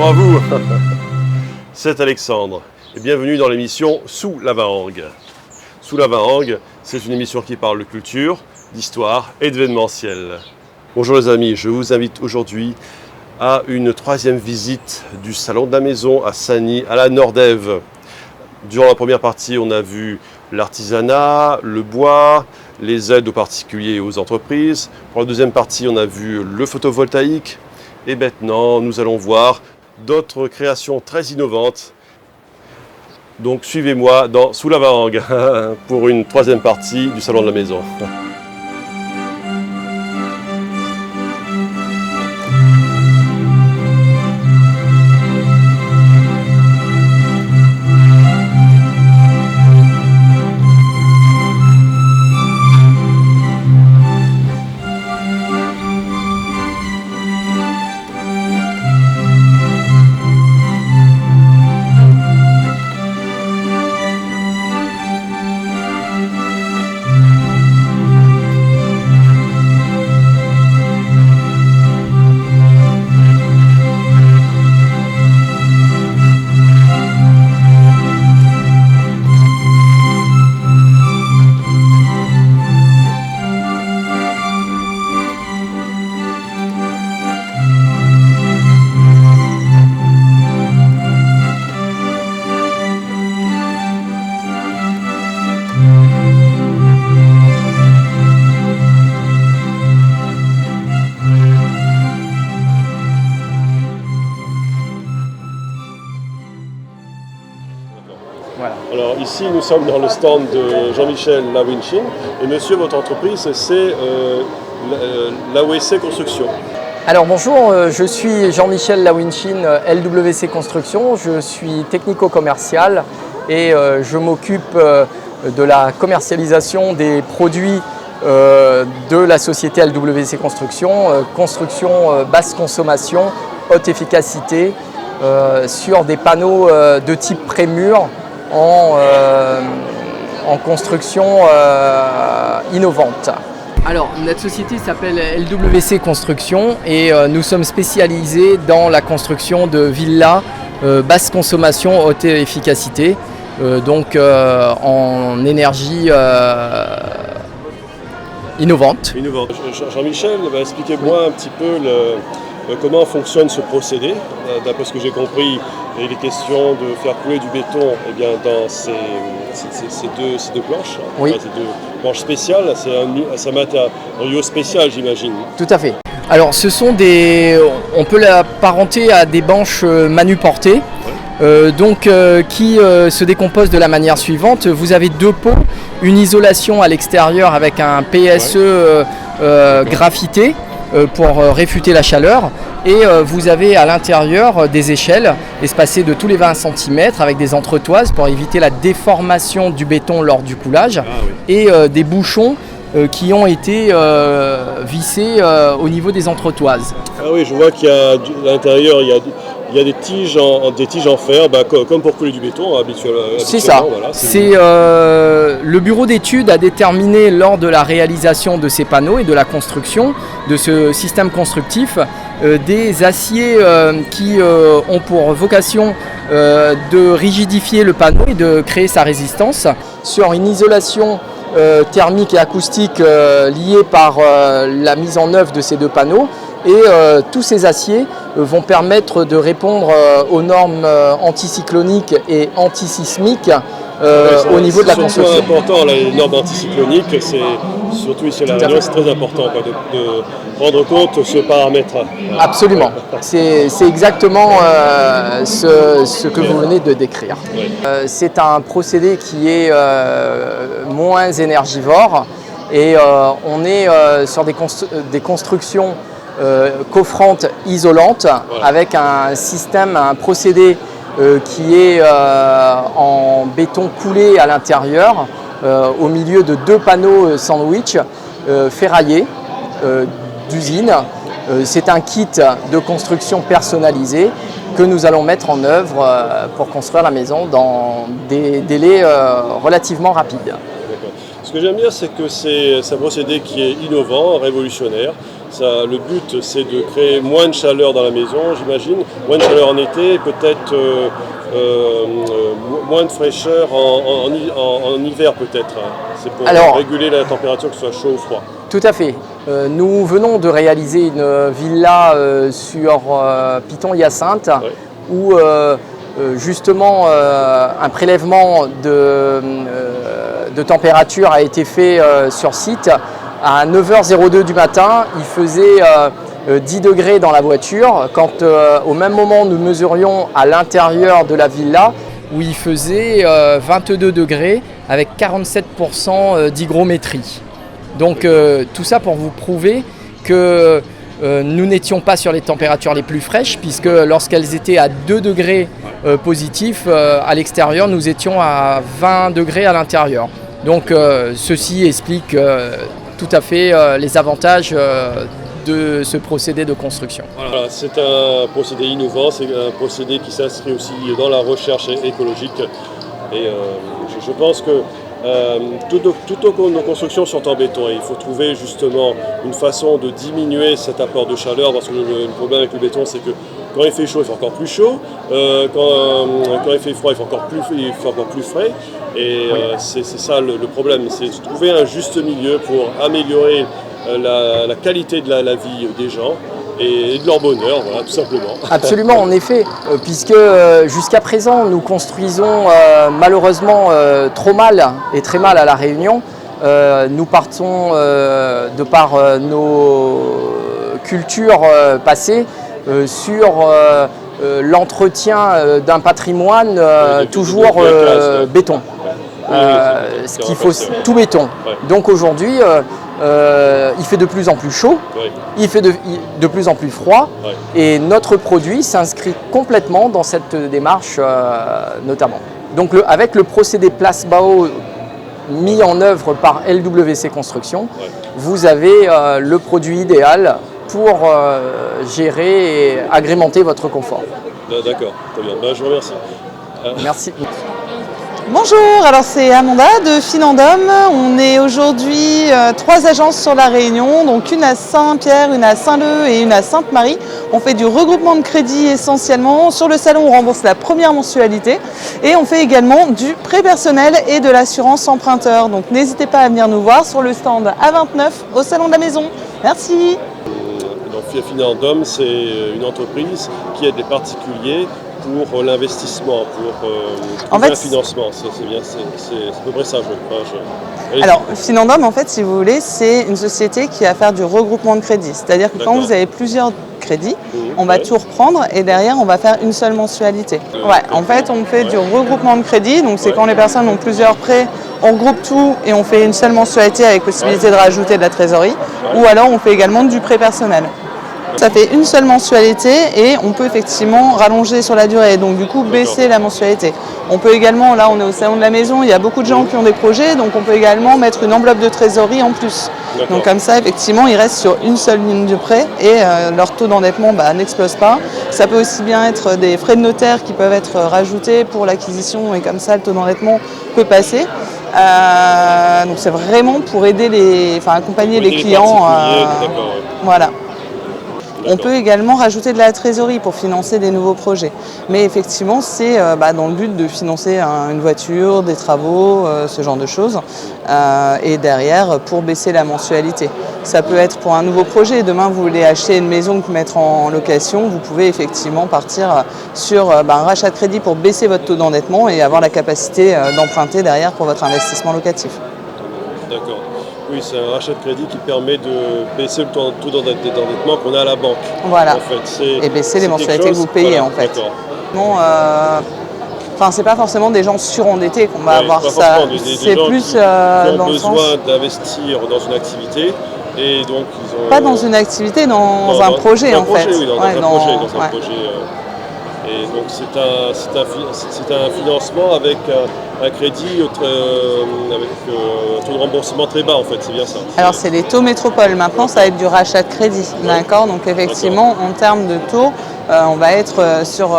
Bonjour à vous, c'est Alexandre et bienvenue dans l'émission Sous la Varangue. Sous la Varangue, c'est une émission qui parle de culture, d'histoire et d'événementiel. Bonjour les amis, je vous invite aujourd'hui à une troisième visite du Salon de la Maison à Sagny, à la Nordève. Durant la première partie, on a vu l'artisanat, le bois, les aides aux particuliers et aux entreprises. Pour la deuxième partie, on a vu le photovoltaïque. Et maintenant, nous allons voir d'autres créations très innovantes. Donc suivez-moi dans Sous la Varangue pour une troisième partie du Salon de la Maison. Voilà. Alors ici, nous sommes dans le stand de Jean-Michel Lawinchin. Et monsieur, votre entreprise, c'est l'AOSC Construction. Alors bonjour, je suis Jean-Michel Lawinchin, LWC Construction. Je suis technico-commercial et je m'occupe de la commercialisation des produits de la société LWC Construction. Construction basse consommation, haute efficacité sur des panneaux de type pré-mur en construction innovante. Alors, notre société s'appelle LWC Construction et nous sommes spécialisés dans la construction de villas basse consommation, haute efficacité, donc en énergie innovante. Jean-Michel, expliquez-moi un petit peu comment fonctionne ce procédé. D'après ce que j'ai compris, il est question de faire couler du béton dans ces deux planches. Oui. Ces deux planches spéciales, c'est un matériau spécial, j'imagine. Tout à fait. Alors ce sont on peut l'apparenter à des banches manuportées, qui se décomposent de la manière suivante. Vous avez deux pots, une isolation à l'extérieur avec un PSE graphité pour réfuter la chaleur, et vous avez à l'intérieur des échelles espacées de tous les 20 cm avec des entretoises pour éviter la déformation du béton lors du coulage, et des bouchons qui ont été vissés au niveau des entretoises. Ah oui, je vois qu'il y a à l'intérieur, il y a des tiges en fer, comme pour couler du béton habituellement. C'est ça. Voilà, le bureau d'études a déterminé lors de la réalisation de ces panneaux et de la construction de ce système constructif des aciers qui ont pour vocation de rigidifier le panneau et de créer sa résistance sur une isolation thermique et acoustique liée par la mise en œuvre de ces deux panneaux. Et tous ces aciers vont permettre de répondre aux normes anticycloniques et antisismiques au niveau de la construction. C'est important, les normes anticycloniques, c'est surtout ici à La Réunion, c'est très important de prendre compte de ce paramètre. Absolument, c'est exactement ce que vous venez de décrire. Oui. C'est un procédé qui est moins énergivore et on est sur des constructions coffrantes isolantes, voilà, avec un système, un procédé qui est en béton coulé à l'intérieur, au milieu de deux panneaux sandwich ferraillés d'usine. C'est un kit de construction personnalisé que nous allons mettre en œuvre pour construire la maison dans des délais relativement rapides. Ce que j'aime bien, c'est que c'est un procédé qui est innovant, révolutionnaire. Le but, c'est de créer moins de chaleur dans la maison, j'imagine, moins de chaleur en été, peut-être moins de fraîcheur en hiver, peut-être. C'est pour réguler la température, que ce soit chaud ou froid. Tout à fait. Nous venons de réaliser une villa sur Piton-Hyacinthe, où justement un prélèvement de température a été fait sur site. À 9h02 du matin, il faisait 10 degrés dans la voiture, quand au même moment nous mesurions à l'intérieur de la villa, où il faisait 22 degrés avec 47% d'hygrométrie. Donc tout ça pour vous prouver que nous n'étions pas sur les températures les plus fraîches, puisque lorsqu'elles étaient à 2 degrés positifs à l'extérieur, nous étions à 20 degrés à l'intérieur. Donc ceci explique tout à fait les avantages de ce procédé de construction. Voilà, c'est un procédé innovant, c'est un procédé qui s'inscrit aussi dans la recherche écologique. Et je pense que toutes nos constructions sont en béton et il faut trouver justement une façon de diminuer cet apport de chaleur, parce que le problème avec le béton, c'est que quand il fait chaud, il fait encore plus chaud, quand il fait froid, il fait encore plus frais. Et c'est ça le problème, c'est de trouver un juste milieu pour améliorer la qualité de la vie des gens et de leur bonheur, voilà, tout simplement. Absolument, en effet, puisque jusqu'à présent, nous construisons malheureusement trop mal et très mal à La Réunion. Nous partons, de par nos cultures passées, sur l'entretien d'un patrimoine toujours béton. Ce qu'il faut, tout béton. Donc aujourd'hui, il fait de plus en plus chaud, il fait de plus en plus froid, et notre produit s'inscrit complètement dans cette démarche notamment. Donc avec le procédé Place-Bao mis en œuvre par LWC Construction, vous avez le produit idéal pour gérer et agrémenter votre confort. D'accord, très bien. Je vous remercie. Merci. Bonjour, alors c'est Amanda de Finandom. On est aujourd'hui 3 agences sur La Réunion, donc une à Saint-Pierre, une à Saint-Leu et une à Sainte-Marie. On fait du regroupement de crédit essentiellement. Sur le salon, on rembourse la première mensualité et on fait également du prêt personnel et de l'assurance emprunteur. Donc n'hésitez pas à venir nous voir sur le stand A29 au salon de la maison. Merci. Donc Finandom, c'est une entreprise qui aide les particuliers pour l'investissement, pour un financement. C'est à peu près ça. Alors, Finandom, en fait, si vous voulez, c'est une société qui va faire du regroupement de crédits. C'est-à-dire que quand vous avez plusieurs crédits, on va tout reprendre et derrière, on va faire une seule mensualité. En fait, on fait du regroupement de crédits. Donc, c'est quand les personnes ont plusieurs prêts, on regroupe tout et on fait une seule mensualité avec possibilité de rajouter de la trésorerie. Ou alors, on fait également du prêt personnel. Ça fait une seule mensualité et on peut effectivement rallonger sur la durée, donc du coup baisser la mensualité. On peut également, là on est au salon de la maison, il y a beaucoup de gens qui ont des projets, donc on peut également mettre une enveloppe de trésorerie en plus. Donc comme ça effectivement ils restent sur une seule ligne de prêt et leur taux d'endettement n'explose pas. Ça peut aussi bien être des frais de notaire qui peuvent être rajoutés pour l'acquisition et comme ça le taux d'endettement peut passer. Donc c'est vraiment pour aider accompagner les clients. Voilà. On peut également rajouter de la trésorerie pour financer des nouveaux projets. Mais effectivement, c'est dans le but de financer une voiture, des travaux, ce genre de choses. Et derrière, pour baisser la mensualité. Ça peut être pour un nouveau projet. Demain, vous voulez acheter une maison que mettre en location. Vous pouvez effectivement partir sur un rachat de crédit pour baisser votre taux d'endettement et avoir la capacité d'emprunter derrière pour votre investissement locatif. D'accord. Oui, c'est un rachat de crédit qui permet de baisser le taux d'endettement qu'on a à la banque. Voilà, en fait, et baisser les mensualités que vous payez en fait. Non, c'est pas forcément des gens surendettés qu'on va avoir ça. C'est plus qui ont besoin d'investir dans une activité et donc ils ont... Pas dans une activité, dans un projet en fait. Oui, dans un projet. Et donc c'est un financement avec un crédit avec un taux de remboursement très bas en fait, c'est bien ça. Alors c'est les taux métropole, maintenant ça va être du rachat de crédit, d'accord. Donc effectivement en termes de taux, on va être sur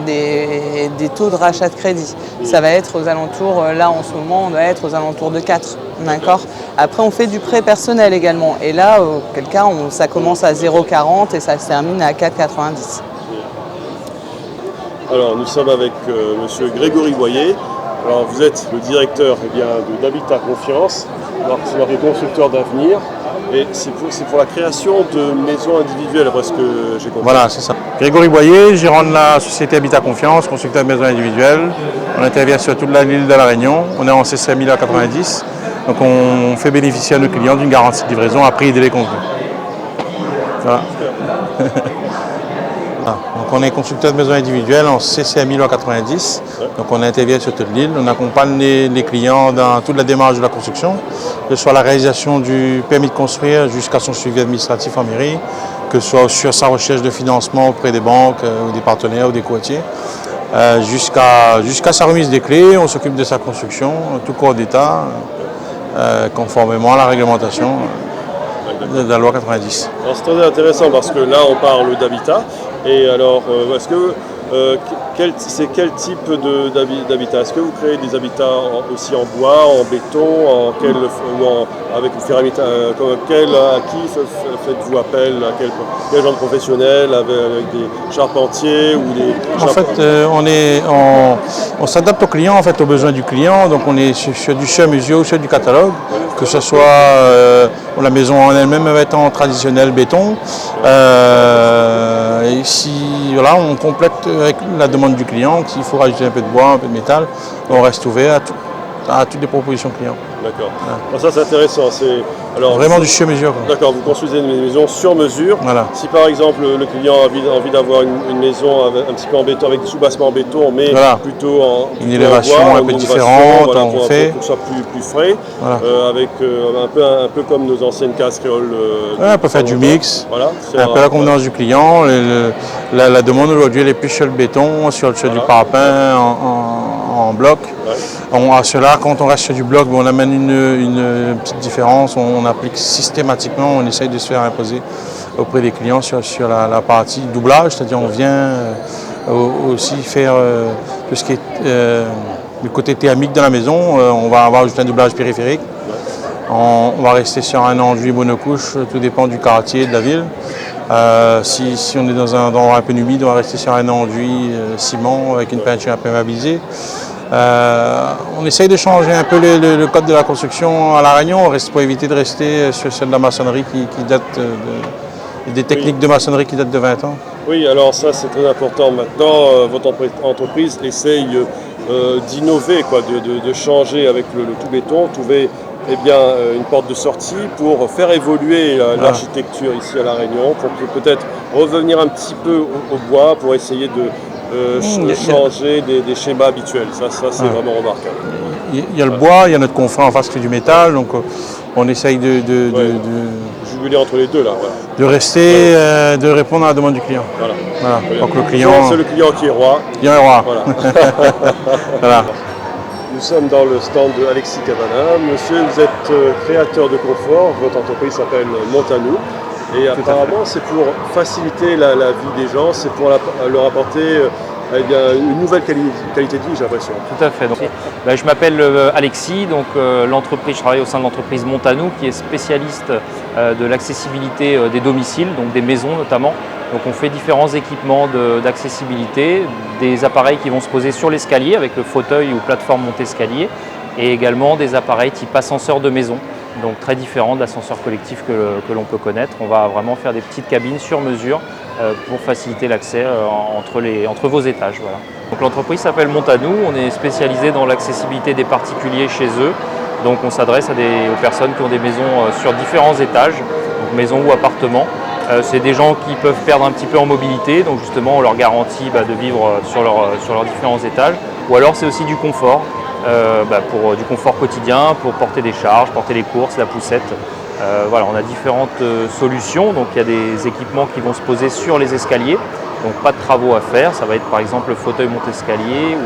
des taux de rachat de crédit. Ça va être aux alentours, là en ce moment on doit être aux alentours de 4, d'accord. Après, on fait du prêt personnel également. Et là, auquel cas, ça commence à 0,40 et ça se termine à 4,90. Alors, nous sommes avec monsieur Grégory Boyer. Alors, vous êtes le directeur d'Habitat Confiance. Alors, c'est marqué constructeur d'avenir. Et c'est pour la création de maisons individuelles, après ce que j'ai compris. Voilà, c'est ça. Grégory Boyer, gérant de la société Habitat Confiance, constructeur de maisons individuelles. On intervient sur toute l'île de la Réunion. On est en CCA 1090. Donc on fait bénéficier à nos clients d'une garantie de livraison à prix et délai convenu. Voilà. Donc on est constructeur de maisons individuelles en CCA 1090. Donc on intervient sur toute l'île. On accompagne les clients dans toute la démarche de la construction, que ce soit la réalisation du permis de construire jusqu'à son suivi administratif en mairie, que ce soit sur sa recherche de financement auprès des banques ou des partenaires ou des courtiers, jusqu'à sa remise des clés. On s'occupe de sa construction, tout corps d'État, conformément à la réglementation de la loi 90. Alors c'est très intéressant parce que là on parle d'habitat. Et alors, est-ce que c'est quel type d'habitat? Est-ce que vous créez des habitats aussi en bois, en béton, avec une céramique? À qui faites-vous appel? À quel genre de professionnels? Avec des charpentiers ou des... En fait, on s'adapte au client, en fait, aux besoins du client. Donc on est sur du sur-mesure ou sur du catalogue, que ce soit la maison en elle-même va être en traditionnel béton. Et si voilà, on complète avec la demande du client, s'il faut rajouter un peu de bois, un peu de métal, on reste ouvert à toutes les propositions clients. D'accord. Ouais. Ça c'est intéressant. Alors, vraiment du sur-mesure. D'accord, vous construisez une maison sur mesure. Voilà. Si par exemple le client a envie d'avoir une maison un petit peu en béton, avec des sous-bassements en béton, mais plutôt une élévation en bois, un peu différente, voilà, pour voilà. avec un peu comme nos anciennes casseroles. On peut faire du mix, voilà, un peu la convenance du client. La demande aujourd'hui elle est plus sur le béton, sur du parapin en bloc. Ouais. À cela, quand on reste sur du bloc, on amène une petite différence. On applique systématiquement, on essaye de se faire imposer auprès des clients sur la partie doublage, c'est-à-dire on vient aussi faire tout ce qui est le côté thermique de la maison. On va avoir juste un doublage périphérique. On va rester sur un enduit monocouche, tout dépend du quartier, de la ville. Si on est dans un endroit un peu humide, on va rester sur un enduit ciment avec une peinture imperméabilisée. On essaye de changer un peu le code de la construction à La Réunion, pour éviter de rester sur celle de la maçonnerie qui date des techniques de maçonnerie qui datent de 20 ans. Oui, alors ça c'est très important. Maintenant, votre entreprise essaye d'innover, de changer avec le tout béton, trouver une porte de sortie pour faire évoluer l'architecture ici à La Réunion, pour peut-être revenir un petit peu au bois, pour essayer de changer des schémas habituels. Ça c'est vraiment remarquable. Il y a le bois, il y a notre confort en face qui est du métal, donc on essaye de juguler entre les deux là. Voilà. De rester, de répondre à la demande du client. Voilà. Donc le client. C'est le client qui est roi. Il est roi. Voilà. Voilà. Nous sommes dans le stand de Alexis Cabana. Monsieur, vous êtes créateur de confort. Votre entreprise s'appelle Montanou. Et apparemment, c'est pour faciliter la vie des gens, c'est pour leur apporter une nouvelle qualité de vie, j'ai l'impression. Tout à fait. Donc, je m'appelle Alexis, donc je travaille au sein de l'entreprise Montanou, qui est spécialiste de l'accessibilité des domiciles, donc des maisons notamment. Donc on fait différents équipements d'accessibilité, des appareils qui vont se poser sur l'escalier avec le fauteuil ou plateforme monte-escalier, et également des appareils type ascenseur de maison. Donc très différent de l'ascenseur collectif que l'on peut connaître. On va vraiment faire des petites cabines sur mesure pour faciliter l'accès entre vos étages. Voilà. Donc l'entreprise s'appelle Montanou, on est spécialisé dans l'accessibilité des particuliers chez eux. Donc on s'adresse aux personnes qui ont des maisons sur différents étages, donc maisons ou appartements. C'est des gens qui peuvent perdre un petit peu en mobilité, donc justement on leur garantit de vivre sur leurs différents étages. Ou alors c'est aussi du confort. Pour du confort quotidien, pour porter des charges, porter les courses, la poussette. Voilà, on a différentes solutions. Donc il y a des équipements qui vont se poser sur les escaliers, donc pas de travaux à faire. Ça va être par exemple le fauteuil monte-escalier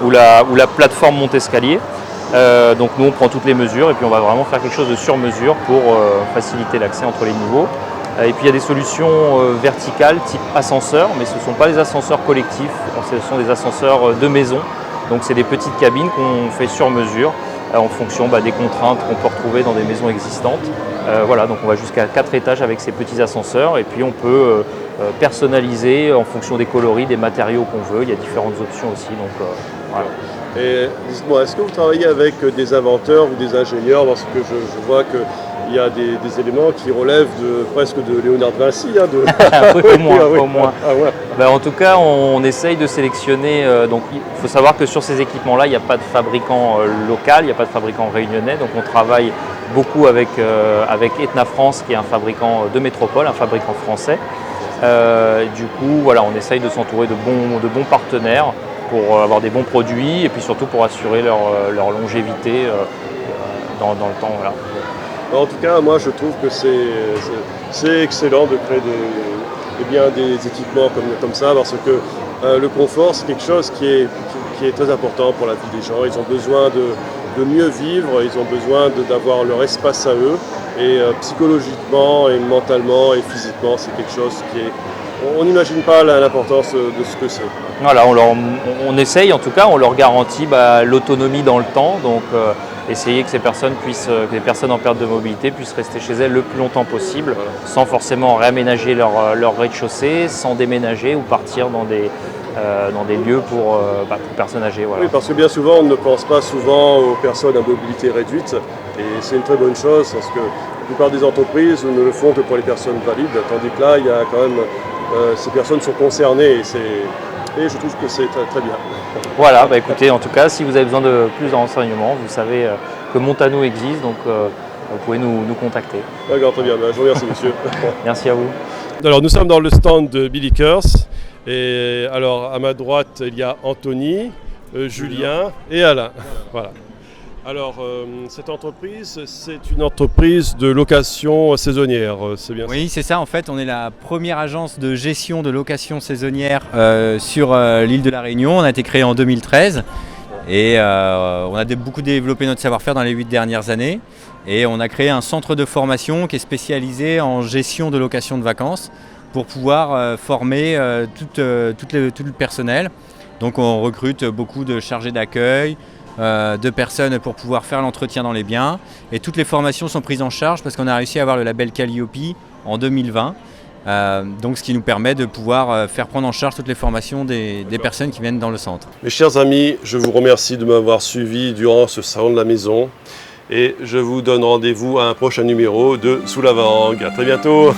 ou la plateforme monte-escalier. Donc nous on prend toutes les mesures et puis on va vraiment faire quelque chose de sur mesure pour faciliter l'accès entre les niveaux. Et puis il y a des solutions verticales type ascenseur, mais ce ne sont pas des ascenseurs collectifs, ce sont des ascenseurs de maison. Donc c'est des petites cabines qu'on fait sur mesure en fonction des contraintes qu'on peut retrouver dans des maisons existantes. Voilà, donc on va jusqu'à 4 étages avec ces petits ascenseurs et puis on peut personnaliser en fonction des coloris, des matériaux qu'on veut. Il y a différentes options aussi. Donc, voilà. Et dites-moi, est-ce que vous travaillez avec des inventeurs ou des ingénieurs? Parce que je vois qu'il y a des éléments qui relèvent presque de Léonard de Vinci. Au moins. Ah, ouais. En tout cas, on essaye de sélectionner. Donc, il faut savoir que sur ces équipements-là, il n'y a pas de fabricant local, il n'y a pas de fabricant réunionnais. Donc, on travaille beaucoup avec Etna France, qui est un fabricant de métropole, un fabricant français. Du coup, voilà, on essaye de s'entourer de bons partenaires pour avoir des bons produits et puis surtout pour assurer leur longévité dans le temps. Voilà. En tout cas, moi je trouve que c'est excellent de créer des équipements comme ça, parce que le confort, c'est quelque chose qui est très important pour la vie des gens. Ils ont besoin de mieux vivre, ils ont besoin d'avoir leur espace à eux. Et psychologiquement, et mentalement, et physiquement, c'est quelque chose qui est... On n'imagine pas l'importance de ce que c'est. Voilà, on essaye, en tout cas, on leur garantit l'autonomie dans le temps. Donc, essayer que ces personnes que les personnes en perte de mobilité puissent rester chez elles le plus longtemps possible, sans forcément réaménager leur rez-de-chaussée, sans déménager ou partir dans des lieux pour personnes âgées. Voilà. Oui, parce que bien souvent, on ne pense pas souvent aux personnes à mobilité réduite, et c'est une très bonne chose, parce que la plupart des entreprises ne le font que pour les personnes valides, tandis que là, il y a quand même, ces personnes sont concernées, et je trouve que c'est très, très bien. Voilà, écoutez, en tout cas, si vous avez besoin de plus de renseignements, vous savez que Montanou existe, donc vous pouvez nous contacter. D'accord, très bien, je vous remercie monsieur. Merci à vous. Alors nous sommes dans le stand de Billy Kers, et alors à ma droite il y a Anthony, Julien et Alain. Voilà. Alors cette entreprise, c'est une entreprise de location saisonnière, c'est bien ça? Oui, c'est ça. En fait, on est la première agence de gestion de location saisonnière sur l'île de la Réunion. On a été créé en 2013 et on a beaucoup développé notre savoir-faire dans les 8 dernières années. Et on a créé un centre de formation qui est spécialisé en gestion de location de vacances pour pouvoir former tout le personnel. Donc on recrute beaucoup de chargés d'accueil, de personnes pour pouvoir faire l'entretien dans les biens. Et toutes les formations sont prises en charge parce qu'on a réussi à avoir le label Calliope en 2020. Donc ce qui nous permet de pouvoir faire prendre en charge toutes les formations des personnes qui viennent dans le centre. Mes chers amis, je vous remercie de m'avoir suivi durant ce salon de la maison. Et je vous donne rendez-vous à un prochain numéro de Sous la Vangue. À très bientôt.